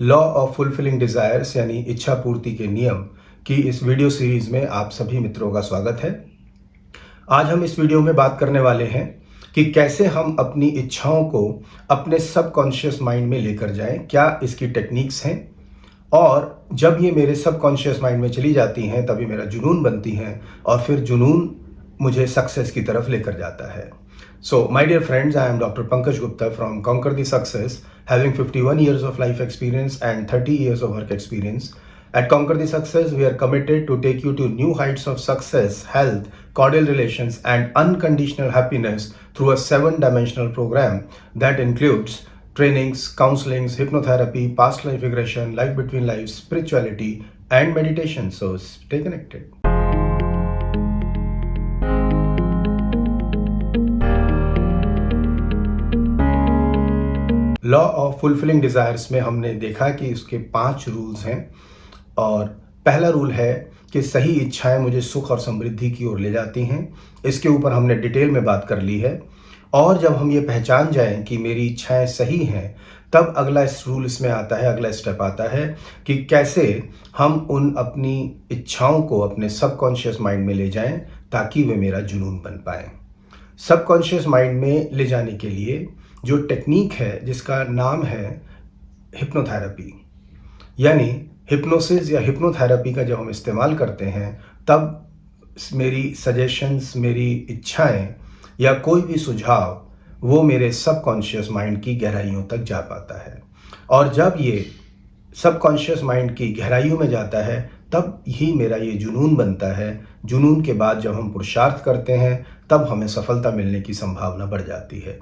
Law of fulfilling desires यानी इच्छा पूर्ति के नियम की इस वीडियो सीरीज में आप सभी मित्रों का स्वागत है। आज हम इस वीडियो में बात करने वाले हैं कि कैसे हम अपनी इच्छाओं को अपने सबकॉन्शियस माइंड में लेकर जाएं, क्या इसकी टेक्निक्स हैं और जब ये मेरे सबकॉन्शियस माइंड में चली जाती हैं तभी मेरा जुनून बनती हैं और फिर जुनून मुझे सक्सेस की तरफ लेकर जाता है। So, my dear friends, I am Dr. Pankaj Gupta from Conquer the Success, having 51 years of life experience and 30 years of work experience. At Conquer the Success, we are committed to take you to new heights of success, health, cordial relations, and unconditional happiness through a 7-dimensional program that includes trainings, counselings, hypnotherapy, past life regression, life between lives, spirituality, and meditation. So, stay connected. Law of fulfilling desires में हमने देखा कि इसके 5 rules हैं और पहला rule है कि सही इच्छाएं मुझे सुख और समृद्धि की ओर ले जाती हैं। इसके ऊपर हमने डिटेल में बात कर ली है और जब हम ये पहचान जाएं कि मेरी इच्छाएं सही हैं तब अगला रूल इसमें आता है, अगला स्टेप आता है कि कैसे हम उन अपनी इच्छाओं को अपने सबकॉन्शियस माइंड में ले जाएं ताकि वे मेरा जुनून बन पाए। सबकॉन्शियस माइंड में ले जाने के लिए जो टेक्निक है जिसका नाम है हिप्नोथेरेपी, यानी हिप्नोसिस या हिप्नोथेरेपी का जब हम इस्तेमाल करते हैं तब मेरी सजेशंस, मेरी इच्छाएं या कोई भी सुझाव वो मेरे सबकॉन्शियस माइंड की गहराइयों तक जा पाता है और जब ये सबकॉन्शियस माइंड की गहराइयों में जाता है तब ही मेरा ये जुनून बनता है। जुनून के बाद जब हम पुरुषार्थ करते हैं तब हमें सफलता मिलने की संभावना बढ़ जाती है।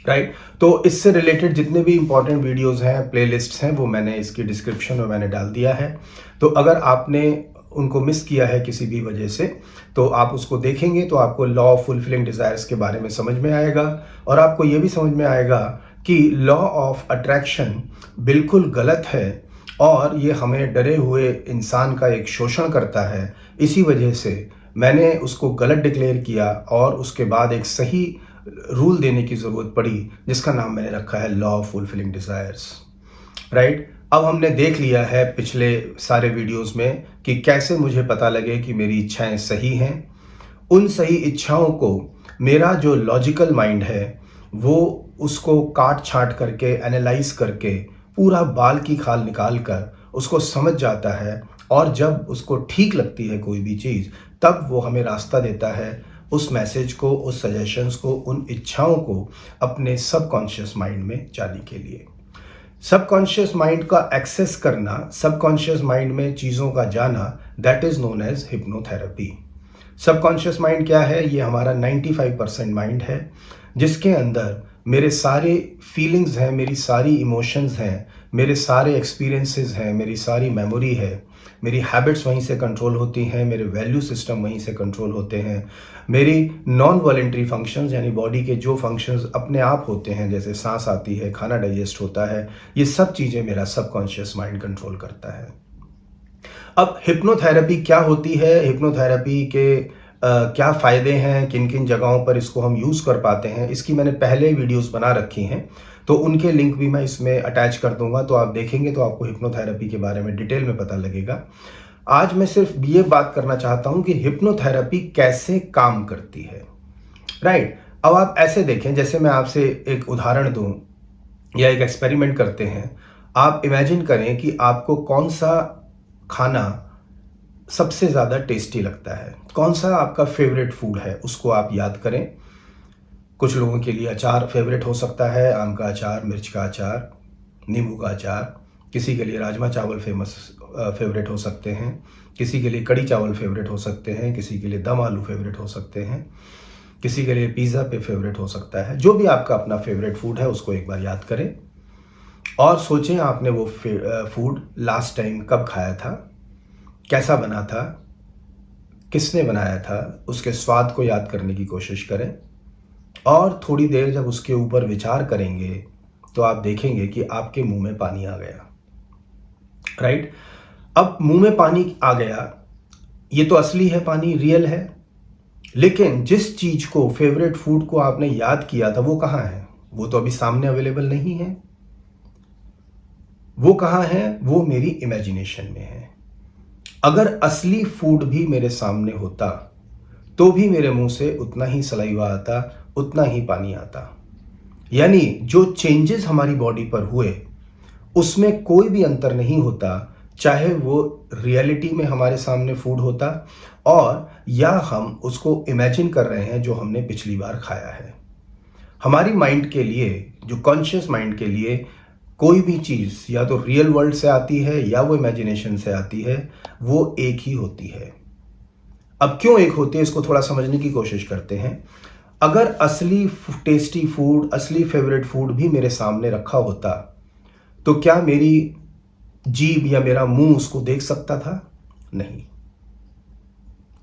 राइट, तो इससे रिलेटेड जितने भी इंपॉर्टेंट वीडियोस हैं, प्लेलिस्ट्स हैं, वो मैंने इसकी डिस्क्रिप्शन में मैंने डाल दिया है। तो अगर आपने उनको मिस किया है किसी भी वजह से तो आप उसको देखेंगे तो आपको लॉ ऑफ फुलफिलिंग डिजायर्स के बारे में समझ में आएगा और आपको ये भी समझ में आएगा कि लॉ ऑफ अट्रैक्शन बिल्कुल गलत है और ये हमें डरे हुए इंसान का एक शोषण करता है। इसी वजह से मैंने उसको गलत डिक्लेयर किया और उसके बाद एक सही रूल देने की ज़रूरत पड़ी जिसका नाम मैंने रखा है law of fulfilling desires. Right, अब हमने देख लिया है पिछले सारे वीडियोस में कि कैसे मुझे पता लगे कि मेरी इच्छाएं सही हैं। उन सही इच्छाओं को मेरा जो लॉजिकल माइंड है वो उसको काट छांट करके, एनालाइज करके, पूरा बाल की खाल निकाल कर उसको समझ जाता है और जब उसको ठीक लगती है कोई भी चीज़ तब वो हमें रास्ता देता है उस मैसेज को, उस सजेशंस को, उन इच्छाओं को अपने सबकॉन्शियस माइंड में जाने के लिए। सबकॉन्शियस माइंड का एक्सेस करना, सबकॉन्शियस माइंड में चीज़ों का जाना, that is known as hypnotherapy. Subconscious mind क्या है? ये हमारा 95% माइंड है जिसके अंदर मेरे सारे फीलिंग्स हैं, मेरी सारी इमोशंस हैं, मेरे सारे एक्सपीरियंसेस हैं, मेरी सारी मेमोरी है, मेरी हैबिट्स वहीं से कंट्रोल होती हैं, मेरे वैल्यू सिस्टम वहीं से कंट्रोल होते हैं, मेरी नॉन वॉलेंट्री फंक्शंस यानी बॉडी के जो फंक्शंस अपने आप होते हैं जैसे सांस आती है, खाना डाइजेस्ट होता है, ये सब चीज़ें मेरा सबकॉन्शियस माइंड कंट्रोल करता है। अब हिप्नोथेरेपी क्या होती है? हिप्नोथेरेपी के क्या फ़ायदे हैं, किन किन जगहों पर इसको हम यूज़ कर पाते हैं, इसकी मैंने पहले वीडियोस बना रखी हैं तो उनके लिंक भी मैं इसमें अटैच कर दूंगा। तो आप देखेंगे तो आपको हिप्नोथेरेपी के बारे में डिटेल में पता लगेगा। आज मैं सिर्फ ये बात करना चाहता हूं कि हिप्नोथेरेपी कैसे काम करती है। राइट, अब आप ऐसे देखें, जैसे मैं आपसे एक उदाहरण दूं या एक एक्सपेरिमेंट करते हैं। आप इमेजिन करें कि आपको कौन सा खाना सबसे ज़्यादा टेस्टी लगता है, कौन सा आपका फेवरेट फूड है, उसको आप याद करें। कुछ लोगों के लिए अचार फेवरेट हो सकता है, आम का अचार, मिर्च का अचार, नींबू का अचार। किसी के लिए राजमा चावल फेवरेट हो सकते हैं, किसी के लिए कड़ी चावल फेवरेट हो सकते हैं, किसी के लिए दम आलू फेवरेट हो सकते हैं, किसी के लिए पिज़्ज़ा पे फेवरेट हो सकता है। जो भी आपका अपना फेवरेट फूड है उसको एक बार याद करें और सोचें आपने वो फूड लास्ट टाइम कब खाया था, कैसा बना था, किसने बनाया था, उसके स्वाद को याद करने की कोशिश करें और थोड़ी देर जब उसके ऊपर विचार करेंगे तो आप देखेंगे कि आपके मुंह में पानी आ गया। राइट, अब मुंह में पानी आ गया, ये तो असली है, पानी रियल है, लेकिन जिस चीज को, फेवरेट फूड को आपने याद किया था वो कहाँ है? वो तो अभी सामने अवेलेबल नहीं है। वो कहाँ है? वो मेरी इमेजिनेशन में है। अगर असली फूड भी मेरे सामने होता, तो भी मेरे मुंह से उतना ही सलाइवा आता, उतना ही पानी आता। यानी जो चेंजेस हमारी बॉडी पर हुए, उसमें कोई भी अंतर नहीं होता, चाहे वो रियलिटी में हमारे सामने फूड होता और या हम उसको इमेजिन कर रहे हैं जो हमने पिछली बार खाया है। हमारी माइंड के लिए, जो कॉन्शियस माइंड के लिए, कोई भी चीज़ या तो रियल वर्ल्ड से आती है या वो इमेजिनेशन से आती है, वो एक ही होती है। अब क्यों एक होती है, इसको थोड़ा समझने की कोशिश करते हैं। अगर असली टेस्टी फूड, असली फेवरेट फूड भी मेरे सामने रखा होता, तो क्या मेरी जीभ या मेरा मुंह उसको देख सकता था? नहीं।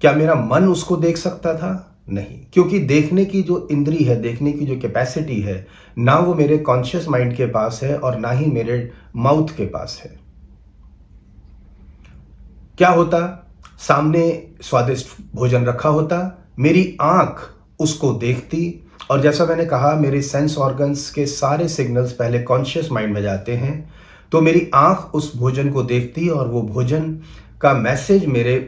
क्या मेरा मन उसको देख सकता था? नहीं। क्योंकि देखने की जो इंद्री है, देखने की जो कैपेसिटी है, ना वो मेरे कॉन्शियस माइंड के पास है और ना ही मेरे माउथ के पास है। क्या होता? सामने स्वादिष्ट भोजन रखा होता, मेरी आंख उसको देखती और जैसा मैंने कहा, मेरे सेंस ऑर्गन्स के सारे सिग्नल्स पहले कॉन्शियस माइंड में जाते हैं, तो मेरी आंख उस भोजन को देखती और वो भोजन का मैसेज मेरे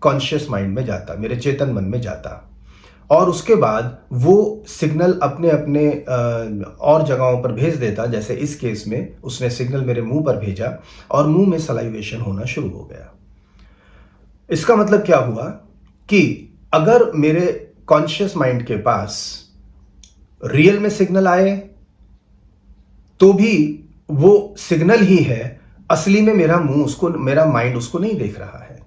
कॉन्शियस माइंड में जाता, मेरे चेतन मन में जाता और उसके बाद वो सिग्नल अपने अपने और जगहों पर भेज देता। जैसे इस केस में उसने सिग्नल मेरे मुंह पर भेजा और मुंह में सलाइवेशन होना शुरू हो गया। इसका मतलब क्या हुआ कि अगर मेरे कॉन्शियस माइंड के पास रियल में सिग्नल आए, तो भी वो सिग्नल ही है, असली में मेरा माइंड उसको नहीं देख रहा है।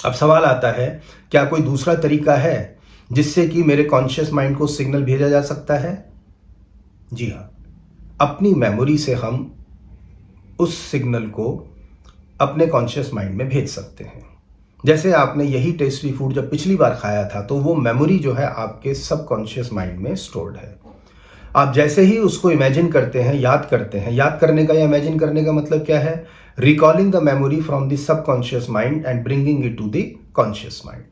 अब सवाल आता है, क्या कोई दूसरा तरीका है जिससे कि मेरे कॉन्शियस माइंड को सिग्नल भेजा जा सकता है? जी हाँ, अपनी मेमोरी से हम उस सिग्नल को अपने कॉन्शियस माइंड में भेज सकते हैं। जैसे आपने यही टेस्टी फूड जब पिछली बार खाया था, तो वो मेमोरी जो है आपके सबकॉन्शियस माइंड में स्टोर्ड है। आप जैसे ही उसको इमेजिन करते हैं, याद करते हैं, याद करने का या इमेजिन करने का मतलब क्या है? Recalling the memory from the subconscious mind and bringing it to the conscious mind.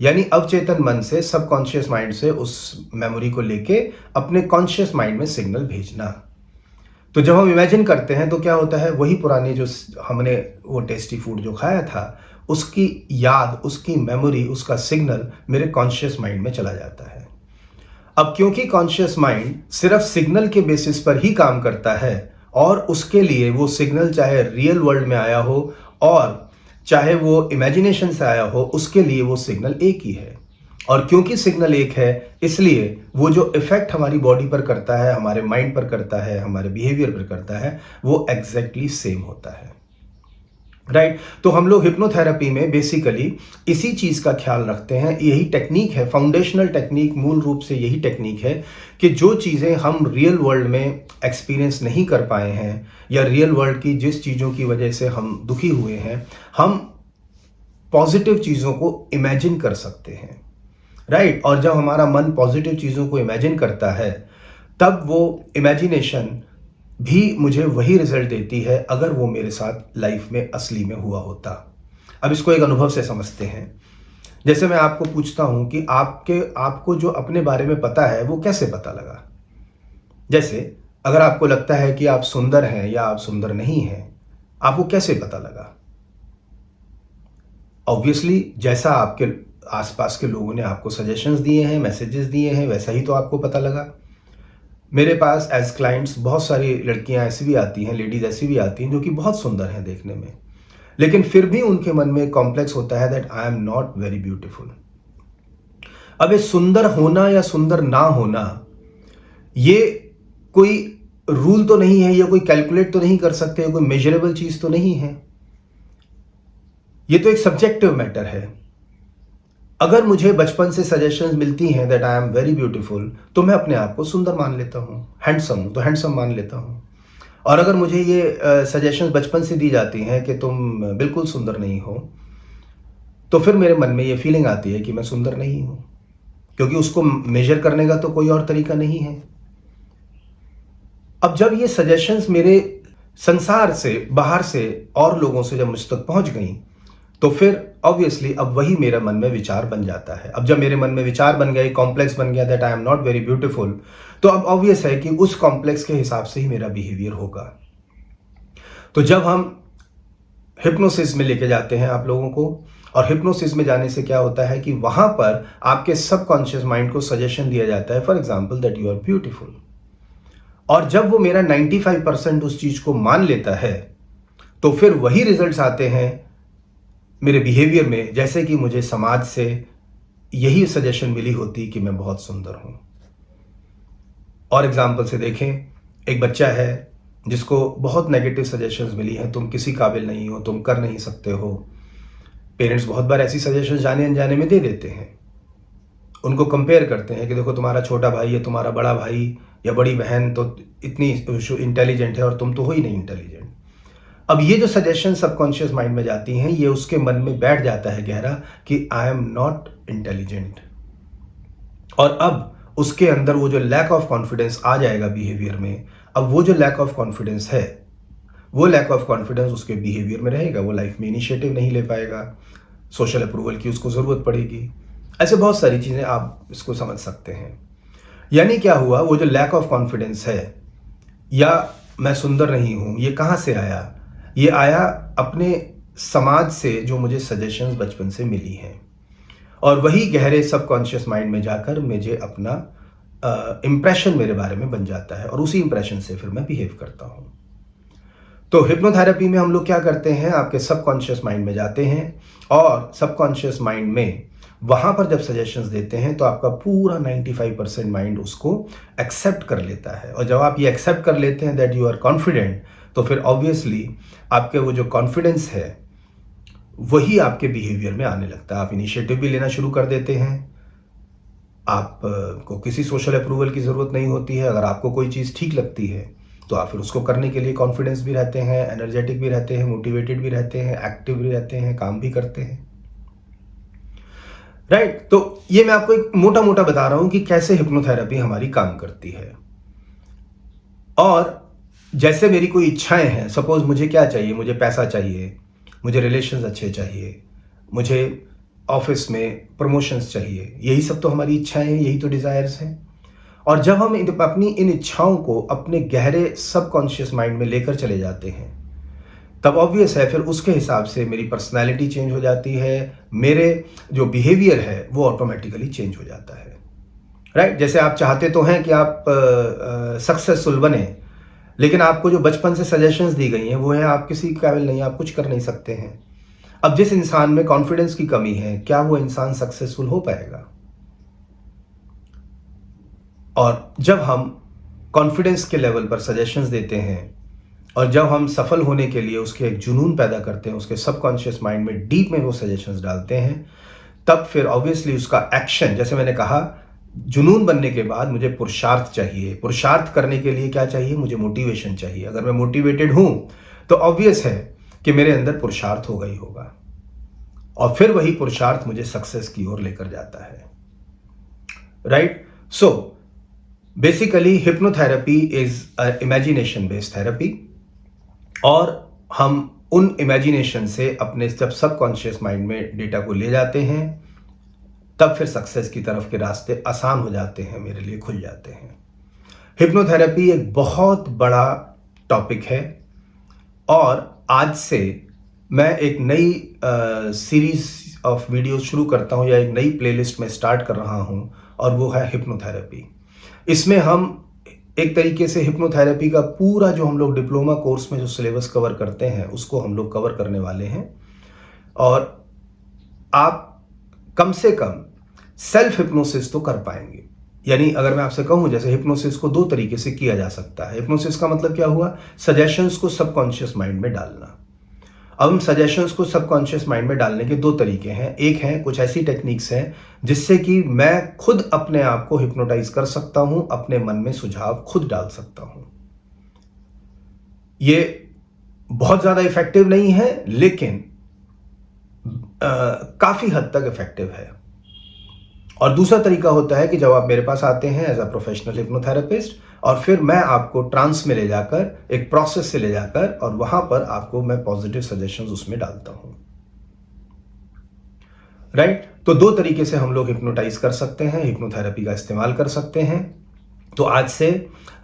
यानी अवचेतन मन से, सबकॉन्शियस माइंड से उस मेमोरी को लेके अपने कॉन्शियस माइंड में सिग्नल भेजना। तो जब हम इमेजिन करते हैं तो क्या होता है, वही पुरानी जो हमने वो टेस्टी फूड जो खाया था, उसकी याद, उसकी मेमोरी, उसका सिग्नल मेरे कॉन्शियस माइंड में चला जाता है। अब क्योंकि कॉन्शियस माइंड सिर्फ सिग्नल के बेसिस पर ही काम करता है और उसके लिए वो सिग्नल चाहे रियल वर्ल्ड में आया हो और चाहे वो इमेजिनेशन से आया हो, उसके लिए वो सिग्नल एक ही है। और क्योंकि सिग्नल एक है, इसलिए वो जो इफेक्ट हमारी बॉडी पर करता है, हमारे माइंड पर करता है, हमारे बिहेवियर पर करता है, वो एग्जैक्टली सेम होता है। राइट? तो हम लोग हिप्नोथेरेपी में बेसिकली इसी चीज का ख्याल रखते हैं। यही टेक्निक है, फाउंडेशनल टेक्निक, मूल रूप से यही टेक्निक है कि जो चीजें हम रियल वर्ल्ड में एक्सपीरियंस नहीं कर पाए हैं या रियल वर्ल्ड की जिस चीजों की वजह से हम दुखी हुए हैं, हम पॉजिटिव चीजों को इमेजिन कर सकते हैं। राइट? और जब हमारा मन पॉजिटिव चीजों को इमेजिन करता है, तब वो इमेजिनेशन भी मुझे वही रिजल्ट देती है अगर वो मेरे साथ लाइफ में असली में हुआ होता। अब इसको एक अनुभव से समझते हैं। जैसे मैं आपको पूछता हूं कि आपको जो अपने बारे में पता है वो कैसे पता लगा? जैसे अगर आपको लगता है कि आप सुंदर हैं या आप सुंदर नहीं हैं, आपको कैसे पता लगा? ऑब्वियसली जैसा आपके आसपास के लोगों ने आपको सजेशंस दिए हैं, मैसेजेस दिए हैं, वैसा ही तो आपको पता लगा। मेरे पास एज क्लाइंट्स बहुत सारी लड़कियां ऐसी भी आती हैं, लेडीज ऐसी भी आती हैं जो कि बहुत सुंदर हैं देखने में, लेकिन फिर भी उनके मन में एक कॉम्प्लेक्स होता है that I am not very beautiful. अब ये सुंदर होना या सुंदर ना होना, ये कोई रूल तो नहीं है, ये कोई कैलकुलेट तो नहीं कर सकते, कोई मेजरेबल चीज तो नहीं है। ये तो एक सब्जेक्टिव मैटर है। अगर मुझे बचपन से सजेशंस मिलती हैं that I am very beautiful, तो मैं अपने आप को सुंदर मान लेता हूँ। हैंडसम हूँ तो हैंडसम मान लेता हूँ। और अगर मुझे ये सजेशंस बचपन से दी जाती हैं कि तुम बिल्कुल सुंदर नहीं हो, तो फिर मेरे मन में ये फीलिंग आती है कि मैं सुंदर नहीं हूँ, क्योंकि उसको मेजर करने का तो कोई और तरीका नहीं है। अब जब ये सजेशंस मेरे संसार से, बाहर से और लोगों से जब मुझ तक पहुंच गई, तो फिर ऑब्वियसली अब वही मेरे मन में विचार बन जाता है। अब जब मेरे मन में विचार बन गए, कॉम्प्लेक्स बन गया that I am not very beautiful, तो अब ऑब्वियस है कि उस कॉम्प्लेक्स के हिसाब से ही मेरा बिहेवियर होगा। तो जब हम हिप्नोसिस में लेके जाते हैं आप लोगों को, और हिप्नोसिस में जाने से क्या होता है कि वहां पर आपके सबकॉन्शियस माइंड को सजेशन दिया जाता है, for example that you are beautiful. और जब वो मेरा 95% उस चीज को मान लेता है, तो फिर वही रिजल्ट्स आते हैं मेरे बिहेवियर में, जैसे कि मुझे समाज से यही सजेशन मिली होती कि मैं बहुत सुंदर हूं। और एग्जाम्पल से देखें, एक बच्चा है जिसको बहुत नेगेटिव सजेशंस मिली हैं, तुम किसी काबिल नहीं हो, तुम कर नहीं सकते हो। पेरेंट्स बहुत बार ऐसी सजेशंस जाने अनजाने में दे देते हैं, उनको कंपेयर करते हैं कि देखो तुम्हारा छोटा भाई या तुम्हारा बड़ा भाई या बड़ी बहन तो इतनी इंटेलिजेंट है और तुम तो हो ही नहीं इंटेलिजेंट। अब ये जो सजेशन सबकॉन्शियस माइंड में जाती हैं, ये उसके मन में बैठ जाता है गहरा कि आई एम नॉट इंटेलिजेंट। और अब उसके अंदर वो जो लैक ऑफ कॉन्फिडेंस आ जाएगा बिहेवियर में। अब वो जो लैक ऑफ कॉन्फिडेंस है, वो लैक ऑफ कॉन्फिडेंस उसके बिहेवियर में रहेगा, वो लाइफ में इनिशिएटिव नहीं ले पाएगा, सोशल अप्रूवल की उसको ज़रूरत पड़ेगी। ऐसे बहुत सारी चीज़ें आप इसको समझ सकते हैं। यानी क्या हुआ, वो जो लैक ऑफ कॉन्फिडेंस है या मैं सुंदर नहीं हूँ, ये कहाँ से आया? ये आया अपने समाज से, जो मुझे सजेशंस बचपन से मिली हैं, और वही गहरे सबकॉन्शियस माइंड में जाकर मुझे अपना इम्प्रेशन मेरे बारे में बन जाता है, और उसी इम्प्रेशन से फिर मैं बिहेव करता हूँ। तो हिप्नोथेरेपी में हम लोग क्या करते हैं, आपके सबकॉन्शियस माइंड में जाते हैं, और सबकॉन्शियस माइंड में वहां पर जब सजेशंस देते हैं तो आपका पूरा 95% माइंड उसको एक्सेप्ट कर लेता है। और जब आप ये एक्सेप्ट कर लेते हैं दैट यू आर कॉन्फिडेंट, तो फिर ऑब्वियसली आपके वो जो कॉन्फिडेंस है वही आपके बिहेवियर में आने लगता है। आप इनिशिएटिव भी लेना शुरू कर देते हैं, आपको किसी सोशल अप्रूवल की ज़रूरत नहीं होती है। अगर आपको कोई चीज़ ठीक लगती है तो आप फिर उसको करने के लिए कॉन्फिडेंस भी रहते हैं, एनर्जेटिक भी रहते हैं, मोटिवेटेड भी रहते हैं, एक्टिव भी रहते हैं, काम भी करते हैं, राइट। तो ये मैं आपको एक मोटा मोटा बता रहा हूं कि कैसे हिप्नोथेरेपी हमारी काम करती है। और जैसे मेरी कोई इच्छाएं हैं, सपोज मुझे क्या चाहिए, मुझे पैसा चाहिए, मुझे रिलेशंस अच्छे चाहिए, मुझे ऑफिस में प्रमोशंस चाहिए, यही सब तो हमारी इच्छाएं हैं, यही तो डिजायर्स हैं। और जब हम अपनी इन इच्छाओं को अपने गहरे सबकॉन्शियस माइंड में लेकर चले जाते हैं, तब ऑब्वियस है फिर उसके हिसाब से मेरी पर्सनैलिटी चेंज हो जाती है, मेरे जो बिहेवियर है वो ऑटोमेटिकली चेंज हो जाता है, राइट। जैसे आप चाहते तो हैं कि आप सक्सेसफुल बने, लेकिन आपको जो बचपन से सजेशंस दी गई हैं वो है आप किसी काबिल नहीं, आप कुछ कर नहीं सकते हैं। अब जिस इंसान में कॉन्फिडेंस की कमी है, क्या वो इंसान सक्सेसफुल हो पाएगा? और जब हम कॉन्फिडेंस के लेवल पर सजेशंस देते हैं और जब हम सफल होने के लिए उसके एक जुनून पैदा करते हैं, उसके सबकॉन्शियस माइंड में डीप में वो सजेशंस डालते हैं, तब फिर ऑब्वियसली उसका एक्शन, जैसे मैंने कहा, जुनून बनने के बाद मुझे पुरुषार्थ चाहिए। पुरुषार्थ करने के लिए क्या चाहिए? मुझे मोटिवेशन चाहिए। अगर मैं मोटिवेटेड हूं तो ऑब्वियस है कि मेरे अंदर पुरुषार्थ होगा ही होगा, और फिर वही पुरुषार्थ मुझे सक्सेस की ओर लेकर जाता है, right. So basically hypnotherapy is imagination based therapy, और हम उन इमेजिनेशन से अपने जब सबकॉन्शियस माइंड में डेटा को ले जाते हैं, तब फिर सक्सेस की तरफ के रास्ते आसान हो जाते हैं, मेरे लिए खुल जाते हैं। हिप्नोथेरेपी एक बहुत बड़ा टॉपिक है, और आज से मैं एक नई सीरीज ऑफ वीडियो शुरू करता हूं, या एक नई प्लेलिस्ट में स्टार्ट कर रहा हूं, और वो है हिप्नोथेरेपी। इसमें हम एक तरीके से हिप्नोथेरेपी का पूरा जो हम लोग डिप्लोमा कोर्स में जो सिलेबस कवर करते हैं उसको हम लोग कवर करने वाले हैं, और आप कम से कम सेल्फ हिप्नोसिस तो कर पाएंगे। यानी अगर मैं आपसे कहूं, जैसे हिप्नोसिस को दो तरीके से किया जा सकता है। हिप्नोसिस का मतलब क्या हुआ? सजेशंस को सबकॉन्शियस माइंड में डालना। अब हम सजेशंस को सबकॉन्शियस माइंड में डालने के दो तरीके हैं। एक है कुछ ऐसी टेक्निक्स हैं जिससे कि मैं खुद अपने आप को हिप्नोटाइज कर सकता हूं, अपने मन में सुझाव खुद डाल सकता हूं। ये बहुत ज्यादा इफेक्टिव नहीं है, लेकिन काफी हद तक इफेक्टिव है। और दूसरा तरीका होता है कि जब आप मेरे पास आते हैं एज अ प्रोफेशनल हिप्नोथेरेपिस्ट, और फिर मैं आपको ट्रांस में ले जाकर, एक प्रोसेस से ले जाकर, और वहां पर आपको मैं पॉजिटिव सजेशंस उसमें डालता हूं, राइट। तो दो तरीके से हम लोग हिप्नोटाइज कर सकते हैं, हिप्नोथेरेपी का इस्तेमाल कर सकते हैं। तो आज से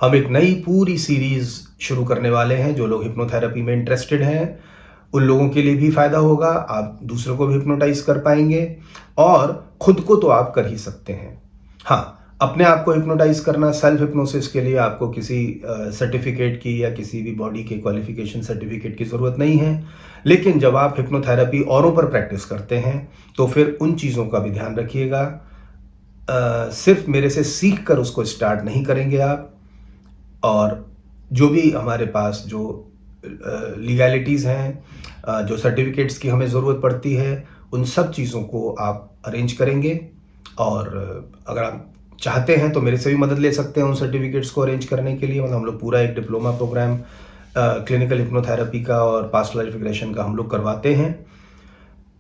हम एक नई पूरी सीरीज़ शुरू करने वाले हैं। जो लोग हिप्नोथेरेपी में इंटरेस्टेड हैं, उन लोगों के लिए भी फ़ायदा होगा। आप दूसरों को भी हिप्नोटाइज़ कर पाएँगे और खुद को तो आप कर ही सकते हैं। हाँ, अपने आप को हिप्नोटाइज़ करना, सेल्फ हिप्नोसिस के लिए आपको किसी सर्टिफ़िकेट की या किसी भी बॉडी के क्वालिफ़िकेशन सर्टिफ़िकेट की ज़रूरत नहीं है। लेकिन जब आप हिप्नोथेरेपी औरों पर प्रैक्टिस करते हैं, तो फिर उन चीज़ों का भी ध्यान रखिएगा। सिर्फ़ मेरे से सीख कर उसको स्टार्ट नहीं करेंगे आप, और जो भी हमारे पास जो लीगैलिटीज़ हैं, जो सर्टिफ़िकेट्स की हमें ज़रूरत पड़ती है, उन सब चीज़ों को आप अरेंज करेंगे। और अगर आप चाहते हैं तो मेरे से भी मदद ले सकते हैं उन सर्टिफ़िकेट्स को अरेंज करने के लिए। मतलब हम लोग पूरा एक डिप्लोमा प्रोग्राम क्लिनिकल हिप्नोथेरेपी का और पास्ट लाइफ रिग्रेशन का हम लोग करवाते हैं।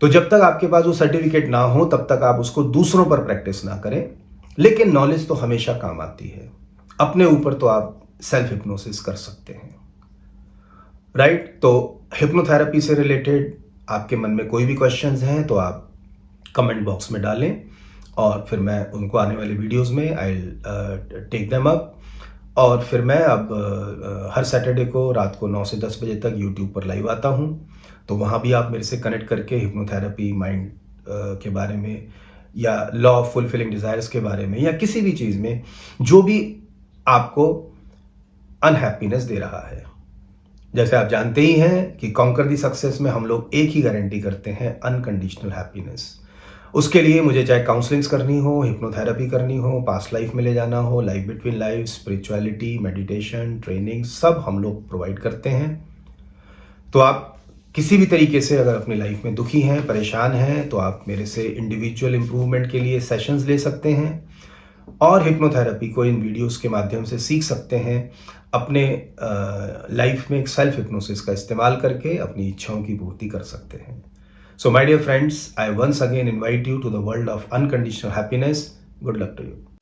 तो जब तक आपके पास वो सर्टिफ़िकेट ना हो, तब तक आप उसको दूसरों पर प्रैक्टिस ना करें। लेकिन नॉलेज तो हमेशा काम आती है। अपने ऊपर तो आप सेल्फ हिप्नोसिस कर सकते हैं, राइट? तो हिप्नोथेरेपी से रिलेटेड आपके मन में कोई भी क्वेश्चंस हैं तो आप कमेंट बॉक्स में डालें, और फिर मैं उनको आने वाले वीडियोस में I will take them up. और फिर मैं अब हर सैटरडे को रात को 9 से 10 बजे तक यूट्यूब पर लाइव आता हूँ। तो वहाँ भी आप मेरे से कनेक्ट करके हिप्नोथेरेपी, माइंड के बारे में, या लॉ ऑफ फुलफिलिंग डिज़ायर्स के बारे में, या किसी भी चीज़ में जो भी आपको अनहैप्पीनेस दे रहा है। जैसे आप जानते ही हैं कि कॉन्कर दी सक्सेस में हम लोग एक ही गारंटी करते हैं, अनकंडीशनल हैप्पीनेस। उसके लिए मुझे चाहे काउंसलिंग्स करनी हो, हिप्नोथेरेपी करनी हो, पास्ट लाइफ में ले जाना हो, life between life, spirituality, meditation, training, सब हम लोग प्रोवाइड करते हैं। तो आप किसी भी तरीके से अगर अपनी लाइफ में दुखी हैं, परेशान हैं, तो आप मेरे से इंडिविजुअल इम्प्रूवमेंट के लिए सेशंस ले सकते हैं, और हिप्नोथेरेपी को इन वीडियोस के माध्यम से सीख सकते हैं। अपने लाइफ में एक सेल्फ हिप्नोसिस का इस्तेमाल करके अपनी इच्छाओं की पूर्ति कर सकते हैं। So my dear friends, I once again invite you to the world of unconditional happiness. Good luck to you.